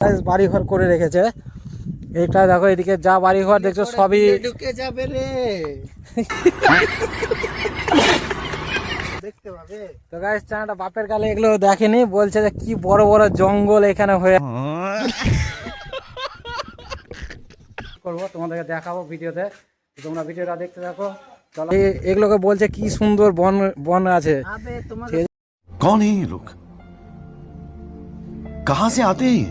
বাড়ি ঘর করে রেখেছে। এটা দেখো, এদিকে যা বাড়ি ঘর দেখছো সবই ঢুকে যাবে রে। দেখতে পাবে তো গাইস, চানাটা বাপের কালে এগুলো দেখেনি, বলছে যে কি বড় বড় জঙ্গল এখানে হয়ে করবো, তোমাদেরকে দেখাবো ভিডিওতে। তোমরা ভিডিওটা দেখতে থাকো। চলো, এগুলোকে বলছে কি সুন্দর বন বন আছে। कौन है ये लोग, कहां से आते हैं?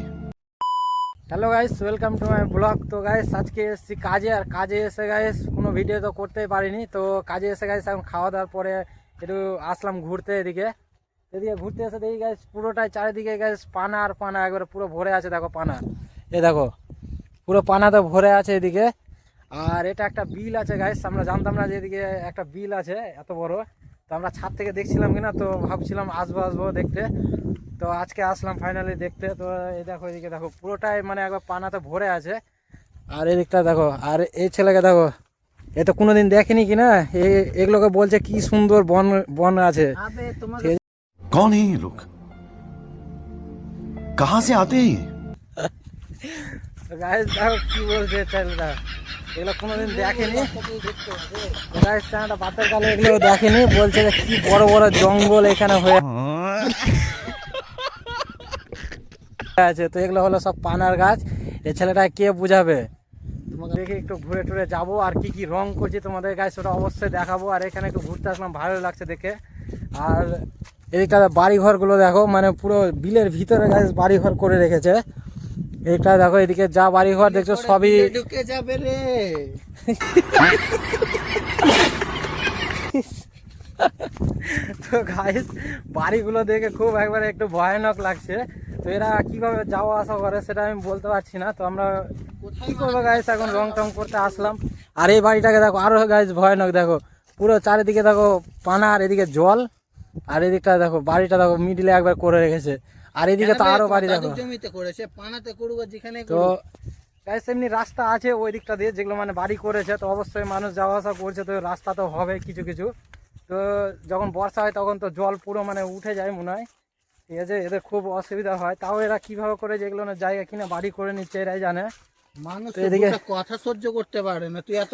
Hello guys, welcome to my blog. তো গাইস, আজকে এসেছি কাজে, আর কাজে এসে গাইস কোনো ভিডিও তো করতেই পারিনি। তো কাজে এসে গাইস এখন খাওয়া দাওয়ার পরে একটু আসলাম ঘুরতে। এদিকে ঘুরতে এসে দেখি গাইস পুরোটাই চারিদিকে গাইস পানা আর পানা, একবারে পুরো ভরে আছে। দেখো পানা, এই দেখো পুরো পানাতে ভরে আছে এদিকে। আর এটা একটা বিল আছে গাইস, আমরা জানতাম না যে এদিকে একটা বিল আছে এত বড়। তো আমরা ছাদ থেকে দেখছিলাম কিনা, তো ভাবছিলাম আসবো দেখতে। তো আজকে আসলাম ফাইনালি দেখতে। তো এই দেখো, এদিকে দেখো পুরোটাই মানে একবার পানাতে ভরে আছে। আর এদিকটা দেখো, আর এই ছেলেকে দেখো, এ তো কোনোদিন দেখেনি কিনা, এগুলোকে বলছে কি সুন্দর বন বন আছে। कौन है ये लोग, कहां से आते हैं? গাইস দেখো কি বলছে ছেলেটা, এগুলো কোনোদিন দেখেনি। গাইস, চানাটা বাপের কালে এগুলো দেখেনি, বলছে যে কি বড় বড় জঙ্গল এখানে হয়ে আছে। তো এগুলো হলো সব পানার গাছ। এই ছেলেটা কে বুঝাবে? তোমাকে দেখে একটু ঘুরে টুরে যাবো, আর কি কি রং করছি তোমাদের গাছ ওটা অবশ্যই দেখাবো। আর এখানে একটু ঘুরতে আসলাম, ভালো লাগছে দেখে। আর এদিকটা বাড়ি ঘরগুলো দেখো, মানে পুরো বিলের ভিতরে গাছ বাড়ি ঘর করে রেখেছে। এইটা দেখো, এদিকে যা বাড়ি ঘর দেখছো সবই ঢুকে যাবে রে। তো গাইস, বাড়িগুলো দেখে খুব একবারে একটু ভয়ানক লাগছে। তো এরা কিভাবে যাওয়া আসা করে সেটা আমি বলতে পারছি না। তো আমরা কি করবো গাইস, এখন রং টং করতে আসলাম। আর এই বাড়িটাকে দেখো আরো গাইস ভয়ানক, দেখো পুরো চারিদিকে দেখো পানা, আর এদিকে জল। আর এদিকটা দেখো বাড়িটা দেখো মিডিলে একবার করে রেখেছে। আর এদিকে তো আরো বাড়ি দেখো, জমিতে করেছে পানাতে করুক যেখানে। তো গাইস এমনি রাস্তা আছে ওই দিকটা দিয়ে, যেগুলো মানে বাড়ি করেছে। তো অবশ্যই মানুষ যাওয়া আসা করছে, তো রাস্তা তো হবে কিছু কিছু। তো যখন বর্ষা হয় তখন তো জল পুরো মানে উঠে যায় মনে হয়, ঠিক আছে। এদের খুব অসুবিধা হয়। তাও এরা কিভাবে করে যেগুলো না জায়গা কিনে বাড়ি করে নিচ্ছে এরাই জানে। মানুষ এদিকে কথা সহ্য করতে পারে না, তুই এত।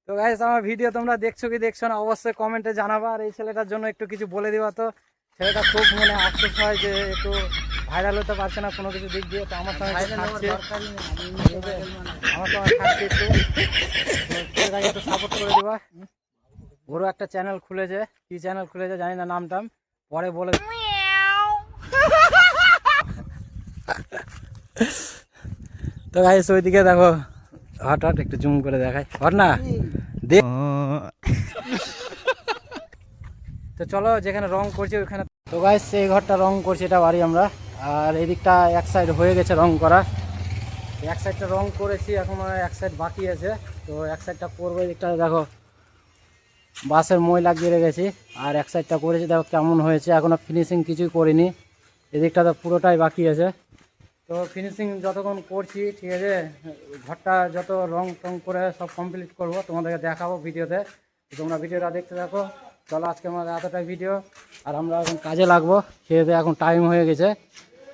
তো গাইস, আমার ভিডিও তোমরা দেখছো কি দেখছো না অবশ্যই কমেন্টে জানাবা। আর এই ছেলেটার জন্য একটু কিছু বলে দিবা। তো ছেলেটা খুব মানে আফসোস হয় যে একটু ভাইরাল হতে পারছে না কোনো কিছু দিক দিয়ে। তো আমার সঙ্গে থাকছে, আমার সঙ্গে থাকছে একটু, ছেলেটাকে একটু সাপোর্ট করে দিবা। ওরও একটা চ্যানেল খুলেছে, কি চ্যানেল খুলেছে জানি না, নামটাম পরে বলে। তো গাইস ওইদিকে দেখো, হট হট একটু জুম করে দেখাই, হট না দেখ। তো চলো যেখানে রং করছি ওইখানে। তো গাইস, এই ঘরটা রং করছি, এটা বাড়ি আমরা। আর এদিকটা এক সাইড হয়ে গেছে রং করা, এক সাইডটা রং করেছি, এখন এক সাইড বাকি আছে। তো এক সাইডটা করবো। এদিকটা দেখো বাঁশের মই লাগিয়ে রেখেছি, আর এক সাইডটা করেছি, দেখো কেমন হয়েছে। এখনও ফিনিশিং কিছুই করিনি, এদিকটা তো পুরোটাই বাকি আছে। তো ফিনিশিং যতক্ষণ করছি, ঠিক আছে, ঘরটা যত রং টং করে সব কমপ্লিট করব, তোমাদেরকে দেখাবো ভিডিওতে। তোমরা ভিডিওটা দেখতে থাকো। চলো আজকে আমাদের এতটাই ভিডিও, আর আমরা এখন কাজে লাগবো। খেয়ে দিয়ে এখন টাইম হয়ে গেছে।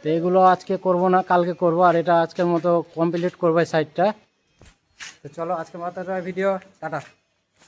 তো এগুলো আজকে করব না, কালকে করব। আর এটা আজকের মতো কমপ্লিট করবো এই সাইডটা। তো চলো আজকে এতটাই ভিডিও, টাটা।